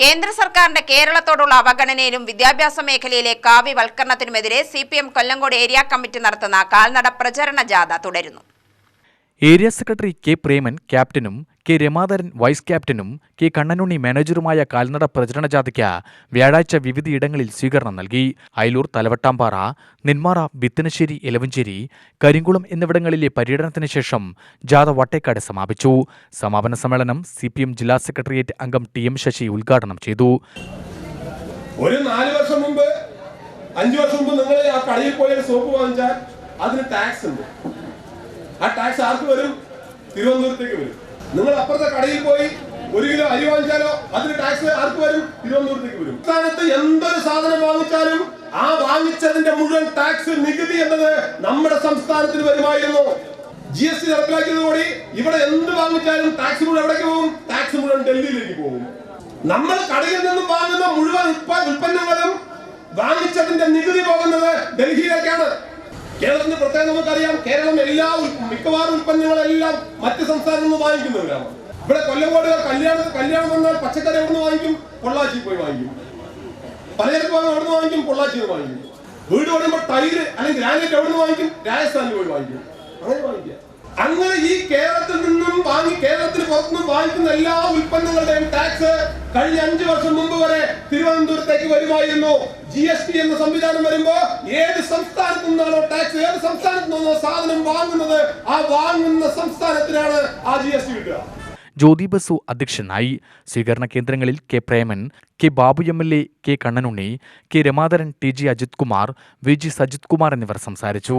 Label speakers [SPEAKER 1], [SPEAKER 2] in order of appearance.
[SPEAKER 1] കേന്ദ്ര സർക്കാരിന്റെ കേരളത്തോടുള്ള അവഗണനയിലും വിദ്യാഭ്യാസ മേഖലയിലെ കാവ്യവൽക്കരണത്തിനുമെതിരെ CPM കൊല്ലങ്കോട് ഏരിയ കമ്മിറ്റി നടത്തുന്ന കാൽനട പ്രചരണ ജാഥ തുടരുന്നു.
[SPEAKER 2] ഏരിയ സെക്രട്ടറി കെ പ്രേമൻ ക്യാപ്റ്റനും കെ രമാധരൻ വൈസ് ക്യാപ്റ്റനും കെ കണ്ണനുണ്ണി മാനേജറുമായ കാൽനട പ്രചരണ ജാഥയ്ക്ക് വ്യാഴാഴ്ച വിവിധയിടങ്ങളിൽ സ്വീകരണം നൽകി. അയലൂർ, തലവട്ടാമ്പാറ, നെന്മാറ, ബിത്തനശ്ശേരി, എലവഞ്ചേരി, കരിങ്കുളം എന്നിവിടങ്ങളിലെ പര്യടനത്തിന് ശേഷം ജാഥ വട്ടേക്കാട് സമാപിച്ചു. സമാപന സമ്മേളനം CPM ജില്ലാ സെക്രട്ടേറിയറ്റ് അംഗം TM ശശി ഉദ്ഘാടനം ചെയ്തു.
[SPEAKER 3] ഒരു 4 വർഷം മുമ്പ് 5 വർഷം മുമ്പ് നിങ്ങൾ ആ കടയിൽ പോയി സോപ്പ് വാങ്ങിച്ചാൽ അതിന് ടാക്സ് ഉണ്ട്. ആ ടാക്സ് ആർക്ക് വരും? തിരുവനന്തപുരത്തേക്ക് വരും. നിങ്ങൾ അപ്പുറത്തെ കടയിൽ പോയി 1 കിലോ അരി വാങ്ങിച്ചാലോ അതിന് ടാക്സ് ആർക്ക് വരും? തിരുവനന്തപുരത്തേക്ക് വരും. സംസ്ഥാനത്ത് എന്തൊരു സാധനം വാങ്ങിച്ചാലും ആ വാങ്ങിച്ചതിന്റെ മുഴുവൻ ടാക്സ് നികുതി എന്നത് നമ്മുടെ സംസ്ഥാനത്തിന് വരുമായിരുന്നു. GST നടപ്പിലാക്കിയതോടെ ഇവിടെ എന്ത് വാങ്ങിച്ചാലും ടാക്സ് മുഴുവൻ എവിടേക്ക് പോകും? ടാക്സ് മുഴുവൻ ഡൽഹിയിലേക്ക് പോകും. നമ്മൾ കടയിൽ നിന്നും വാങ്ങുന്ന മുഴുവൻ ഉൽപ്പന്നങ്ങളും വാങ്ങിച്ചതിന്റെ നികുതി പോകുന്നത് ഡൽഹിയിലേക്കാണ്. കേരളത്തിന് പ്രത്യേകം നമുക്കറിയാം, കേരളം മിക്കവാറും ഉൽപ്പന്നങ്ങളെല്ലാം മറ്റ് സംസ്ഥാനങ്ങളിൽ നിന്ന് വാങ്ങിക്കുന്നവരാണ്. ഇവിടെ കൊല്ലങ്കോട് കല്യാണം വന്നാൽ പച്ചക്കറി എവിടെ നിന്ന് വാങ്ങിക്കും? പൊള്ളാച്ചി പോയി വാങ്ങിക്കും. പലചരക്ക് വാങ്ങാൻ എവിടെ നിന്ന് വാങ്ങിക്കും? പൊള്ളാച്ചിയിൽ നിന്ന് വാങ്ങിക്കും. വീട് പണിയുമ്പോൾ ടൈല് അല്ലെങ്കിൽ ഗ്രാനൈറ്റ് എവിടെ നിന്ന് വാങ്ങിക്കും? രാജസ്ഥാനിൽ പോയി വാങ്ങിക്കും. അങ്ങനെ വാങ്ങിക്കുക. അങ്ങനെ ഈ കേരളത്തിൽ നിന്നും കേരളത്തിന് പുറത്തുനിന്നും വാങ്ങിക്കുന്ന എല്ലാ ഉൽപ്പന്നങ്ങളുടെയും ടാക്സ് കഴിഞ്ഞ 5 വർഷം മുമ്പ് വരെ തിരുവനന്തപുരത്തേക്ക് വരുമായിരുന്നു. GST എന്ന സംവിധാനം വരുമ്പോ ഏത് സംസ്ഥാനത്തു നിന്നാണോ ടാക്സ്, ഏത് സംസ്ഥാനത്തു നിന്നോ സാധനം വാങ്ങുന്നത്, ആ വാങ്ങുന്ന സംസ്ഥാനത്തിനാണ് ആ GST കിട്ടുക.
[SPEAKER 2] ജ്യോതി ബസു അധ്യക്ഷനായി. സ്വീകരണ കേന്ദ്രങ്ങളിൽ K Preman, K Babu MLA, K Kannanunni, K Ramadharan, TG Ajith Kumar, VG Sajith Kumar എന്നിവർ സംസാരിച്ചു.